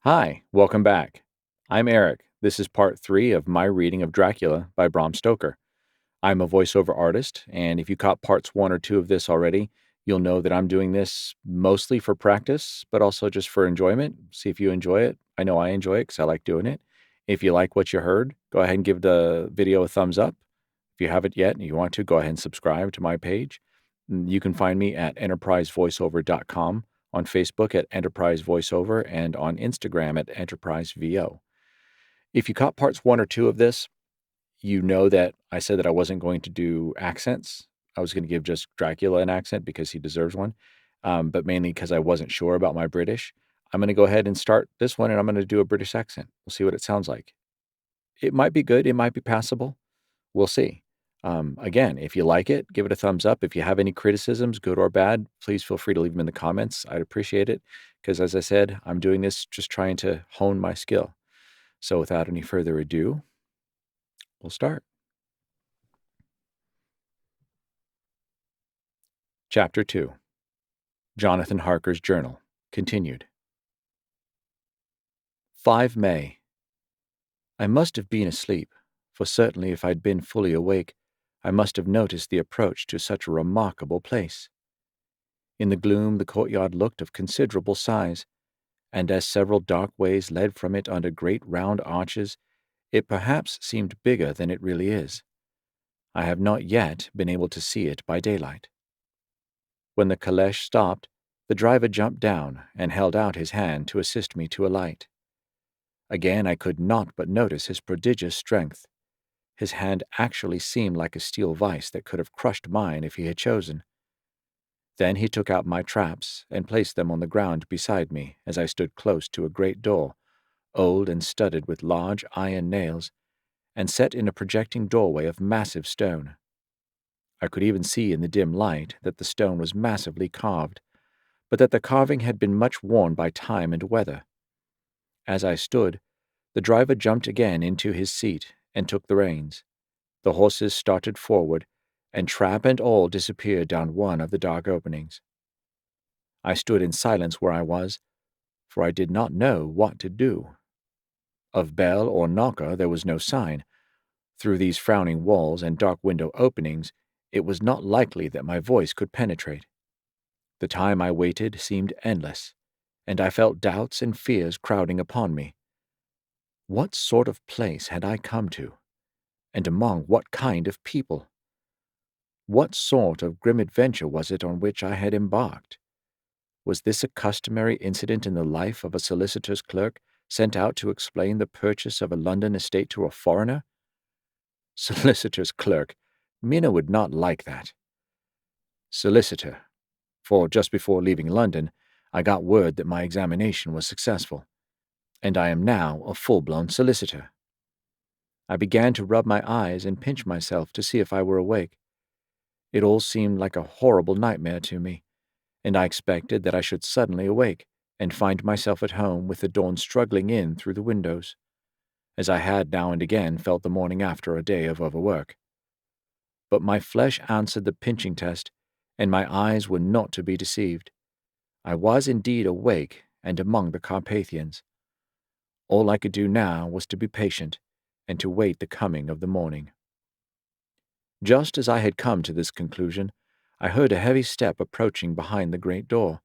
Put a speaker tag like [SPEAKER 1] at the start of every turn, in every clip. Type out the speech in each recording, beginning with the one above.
[SPEAKER 1] Hi, welcome back. I'm Eric. This is part three of my reading of Dracula by Bram Stoker. I'm a voiceover artist, and if you caught parts one or two of this already, you'll know that I'm doing this mostly for practice, but also just for enjoyment. See if you enjoy it. I know I enjoy it because I like doing it. If you like what you heard, go ahead and give the video a thumbs up. If you haven't yet and you want to, go ahead and subscribe to my page. You can find me at enterprisevoiceover.com, on Facebook at Enterprise Voiceover, and on Instagram at EnterpriseVO. If you caught parts one or two of this, you know that I said that I wasn't going to do accents. I was going to give just Dracula an accent because he deserves one, but mainly because I wasn't sure about my British. I'm going to go ahead and start this one, and I'm going to do a British accent. We'll see what it sounds like. It might be good. It might be passable. We'll see. Again, if you like it, give it a thumbs up. If you have any criticisms, good or bad, please feel free to leave them in the comments. I'd appreciate it because, as I said, I'm doing this just trying to hone my skill. So, without any further ado, we'll start. Chapter 2. Jonathan Harker's Journal. Continued. 5 May. I must have been asleep, for certainly if I'd been fully awake, I must have noticed the approach to such a remarkable place. In the gloom the courtyard looked of considerable size, and as several dark ways led from it under great round arches, it perhaps seemed bigger than it really is. I have not yet been able to see it by daylight. When the caleche stopped, the driver jumped down and held out his hand to assist me to alight. Again I could not but notice his prodigious strength. His hand actually seemed like a steel vice that could have crushed mine if he had chosen. Then he took out my traps and placed them on the ground beside me as I stood close to a great door, old and studded with large iron nails, and set in a projecting doorway of massive stone. I could even see in the dim light that the stone was massively carved, but that the carving had been much worn by time and weather. As I stood, the driver jumped again into his seat and took the reins. The horses started forward, and trap and all disappeared down one of the dark openings. I stood in silence where I was, for I did not know what to do. Of bell or knocker there was no sign. Through these frowning walls and dark window openings, it was not likely that my voice could penetrate. The time I waited seemed endless, and I felt doubts and fears crowding upon me. What sort of place had I come to, and among what kind of people? What sort of grim adventure was it on which I had embarked? Was this a customary incident in the life of a solicitor's clerk sent out to explain the purchase of a London estate to a foreigner? Solicitor's clerk. Mina would not like that. Solicitor. For just before leaving London, I got word that my examination was successful, and I am now a full-blown solicitor. I began to rub my eyes and pinch myself to see if I were awake. It all seemed like a horrible nightmare to me, and I expected that I should suddenly awake and find myself at home with the dawn struggling in through the windows, as I had now and again felt the morning after a day of overwork. But my flesh answered the pinching test, and my eyes were not to be deceived. I was indeed awake and among the Carpathians. All I could do now was to be patient and to wait the coming of the morning. Just as I had come to this conclusion, I heard a heavy step approaching behind the great door,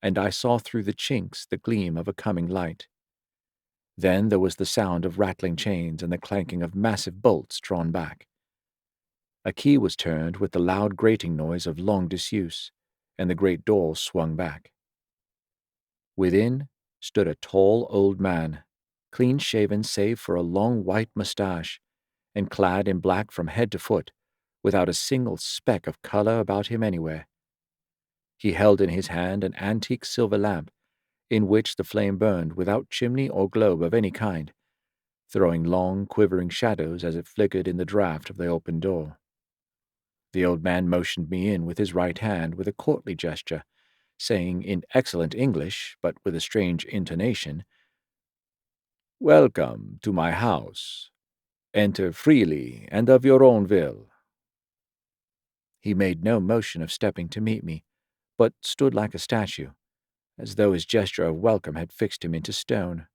[SPEAKER 1] and I saw through the chinks the gleam of a coming light. Then there was the sound of rattling chains and the clanking of massive bolts drawn back. A key was turned with the loud grating noise of long disuse, and the great door swung back. Within stood a tall old man, clean-shaven save for a long white mustache, and clad in black from head to foot, without a single speck of color about him anywhere. He held in his hand an antique silver lamp, in which the flame burned without chimney or globe of any kind, throwing long, quivering shadows as it flickered in the draught of the open door. The old man motioned me in with his right hand with a courtly gesture, saying in excellent English, but with a strange intonation, "Welcome to my house. Enter freely and of your own will." He made no motion of stepping to meet me, but stood like a statue, as though his gesture of welcome had fixed him into stone.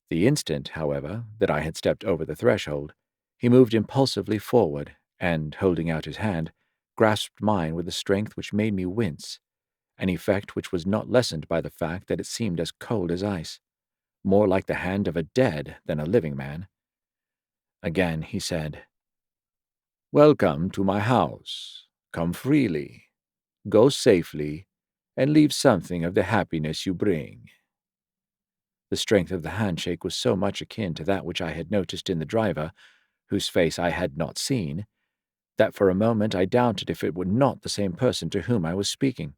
[SPEAKER 1] The instant, however, that I had stepped over the threshold, he moved impulsively forward, and, holding out his hand, grasped mine with a strength which made me wince, an effect which was not lessened by the fact that it seemed as cold as ice, more like the hand of a dead than a living man. Again he said, "Welcome to my house. Come freely, go safely, and leave something of the happiness you bring." The strength of the handshake was so much akin to that which I had noticed in the driver, whose face I had not seen, that for a moment I doubted if it were not the same person to whom I was speaking.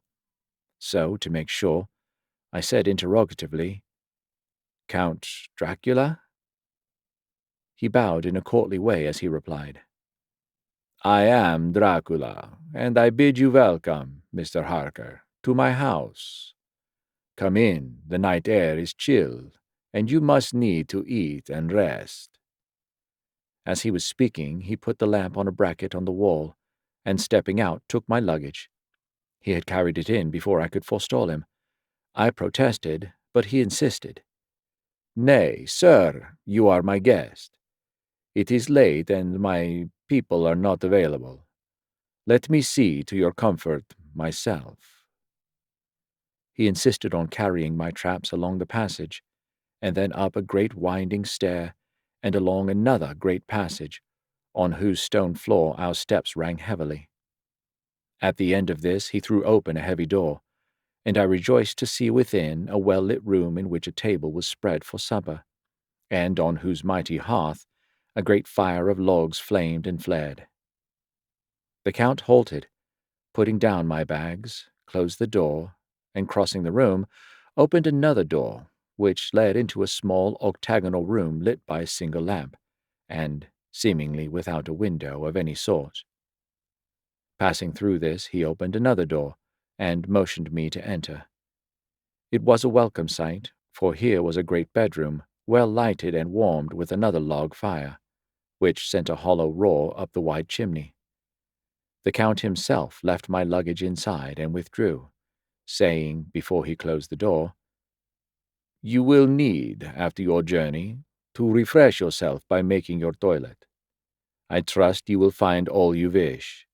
[SPEAKER 1] So, to make sure, I said interrogatively, "Count Dracula?" He bowed in a courtly way as he replied, "I am Dracula, and I bid you welcome, Mr. Harker, to my house. Come in, the night air is chill, and you must need to eat and rest." As he was speaking, he put the lamp on a bracket on the wall, and stepping out, took my luggage. He had carried it in before I could forestall him. I protested, but he insisted. "Nay, sir, you are my guest. It is late, and my people are not available. Let me see to your comfort myself." He insisted on carrying my traps along the passage, and then up a great winding stair, and along another great passage, on whose stone floor our steps rang heavily. At the end of this he threw open a heavy door, and I rejoiced to see within a well-lit room in which a table was spread for supper, and on whose mighty hearth a great fire of logs flamed and flared. The Count halted, putting down my bags, closed the door, and crossing the room, opened another door, which led into a small octagonal room lit by a single lamp, and seemingly without a window of any sort. Passing through this, he opened another door, and motioned me to enter. It was a welcome sight, for here was a great bedroom, well lighted and warmed with another log fire, which sent a hollow roar up the wide chimney. The Count himself left my luggage inside and withdrew, saying, before he closed the door, "You will need, after your journey, to refresh yourself by making your toilet. I trust you will find all you wish.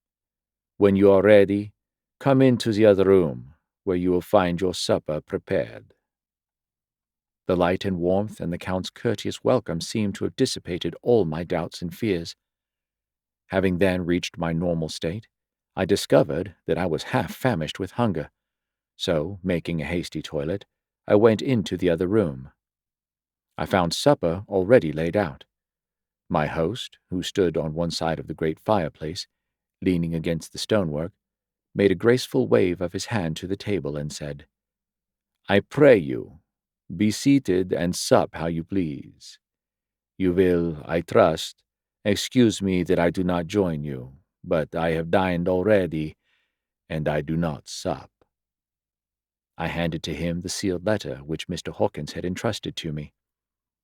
[SPEAKER 1] When you are ready, come into the other room, where you will find your supper prepared." The light and warmth and the Count's courteous welcome seemed to have dissipated all my doubts and fears. Having then reached my normal state, I discovered that I was half famished with hunger, so, making a hasty toilet, I went into the other room. I found supper already laid out. My host, who stood on one side of the great fireplace, leaning against the stonework, made a graceful wave of his hand to the table and said, "I pray you, be seated and sup how you please. You will, I trust, excuse me that I do not join you, but I have dined already, and I do not sup." I handed to him the sealed letter which Mr. Hawkins had entrusted to me.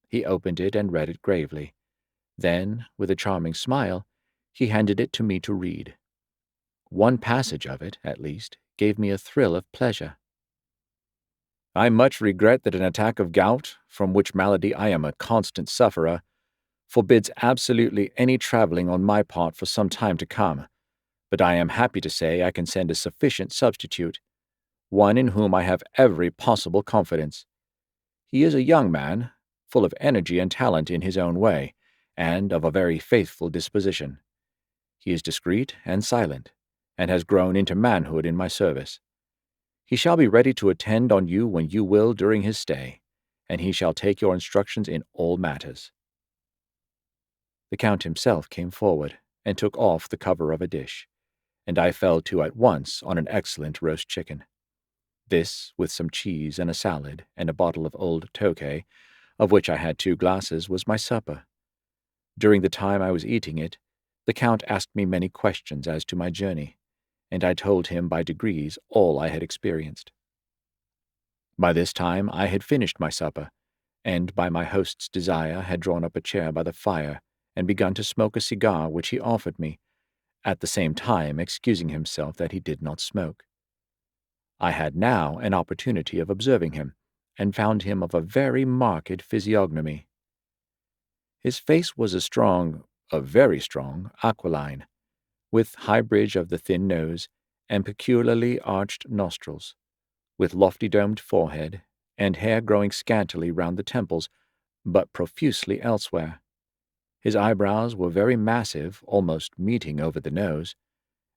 [SPEAKER 1] He opened it and read it gravely. Then, with a charming smile, he handed it to me to read. One passage of it, at least, gave me a thrill of pleasure. "I much regret that an attack of gout, from which malady I am a constant sufferer, forbids absolutely any traveling on my part for some time to come, but I am happy to say I can send a sufficient substitute, one in whom I have every possible confidence. He is a young man, full of energy and talent in his own way, and of a very faithful disposition. He is discreet and silent, and has grown into manhood in my service. He shall be ready to attend on you when you will during his stay, and he shall take your instructions in all matters." The Count himself came forward, and took off the cover of a dish, and I fell to at once on an excellent roast chicken. This, with some cheese and a salad, and a bottle of old Tokay, of which I had 2 glasses, was my supper. During the time I was eating it, the Count asked me many questions as to my journey, and I told him by degrees all I had experienced. By this time I had finished my supper, and by my host's desire had drawn up a chair by the fire and begun to smoke a cigar which he offered me, at the same time excusing himself that he did not smoke. I had now an opportunity of observing him, and found him of a very marked physiognomy. His face was a very strong, aquiline, with high bridge of the thin nose and peculiarly arched nostrils, with lofty domed forehead, and hair growing scantily round the temples, but profusely elsewhere. His eyebrows were very massive, almost meeting over the nose,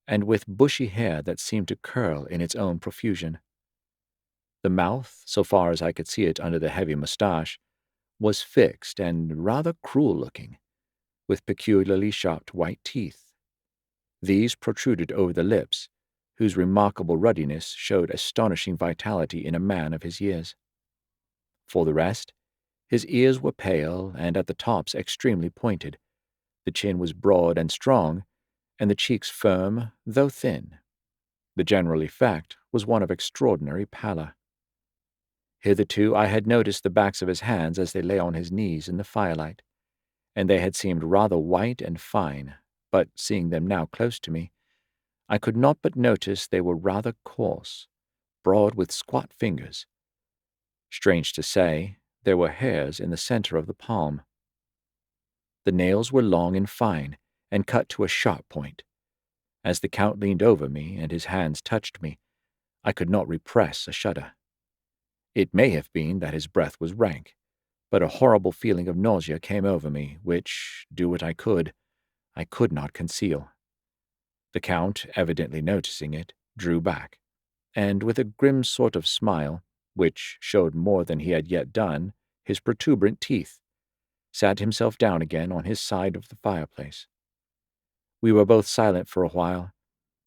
[SPEAKER 1] and with bushy hair that seemed to curl in its own profusion. The mouth, so far as I could see it under the heavy moustache, was fixed and rather cruel-looking, with peculiarly sharp white teeth. These protruded over the lips, whose remarkable ruddiness showed astonishing vitality in a man of his years. For the rest, his ears were pale and at the tops extremely pointed. The chin was broad and strong, and the cheeks firm, though thin. The general effect was one of extraordinary pallor. Hitherto I had noticed the backs of his hands as they lay on his knees in the firelight, and they had seemed rather white and fine, but seeing them now close to me, I could not but notice they were rather coarse, broad with squat fingers. Strange to say, there were hairs in the center of the palm. The nails were long and fine, and cut to a sharp point. As the Count leaned over me and his hands touched me, I could not repress a shudder. It may have been that his breath was rank, but a horrible feeling of nausea came over me, which, do what I could not conceal. The Count, evidently noticing it, drew back, and with a grim sort of smile, which showed more than he had yet done, his protuberant teeth, sat himself down again on his side of the fireplace. We were both silent for a while,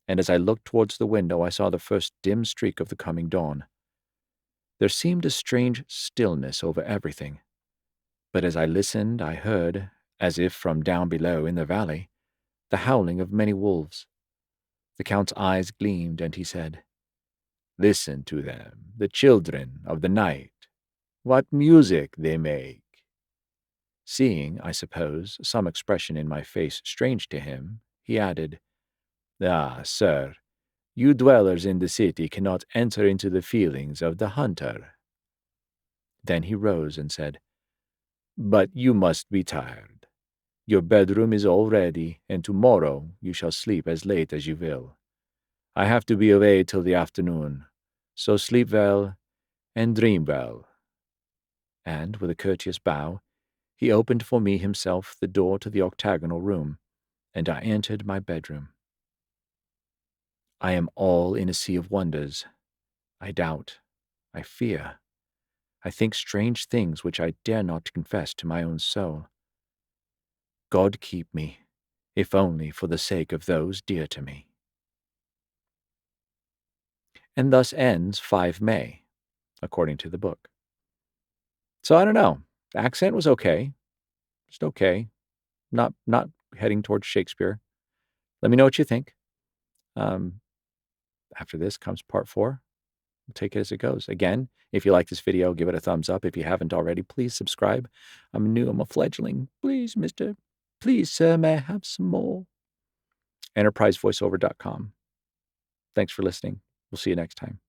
[SPEAKER 1] and as I looked towards the window I saw the first dim streak of the coming dawn. There seemed a strange stillness over everything, but as I listened I heard, as if from down below in the valley, the howling of many wolves. The Count's eyes gleamed, and he said, "Listen to them, the children of the night. What music they make!" Seeing, I suppose, some expression in my face strange to him, he added, "Ah, sir, you dwellers in the city cannot enter into the feelings of the hunter." Then he rose and said, "But you must be tired. Your bedroom is all ready, and tomorrow you shall sleep as late as you will. I have to be away till the afternoon, so sleep well and dream well." And, with a courteous bow, he opened for me himself the door to the octagonal room, and I entered my bedroom. I am all in a sea of wonders. I doubt. I fear. I think strange things which I dare not confess to my own soul. God keep me, if only for the sake of those dear to me. And thus ends 5 May, according to the book. So I don't know. The accent was okay. Just okay. Not heading towards Shakespeare. Let me know what you think. After this comes part 4. We'll take it as it goes. Again, if you like this video, give it a thumbs up. If you haven't already, please subscribe. I'm new. I'm a fledgling. Please, mister. Please, sir, may I have some more? EnterpriseVoiceover.com. Thanks for listening. We'll see you next time.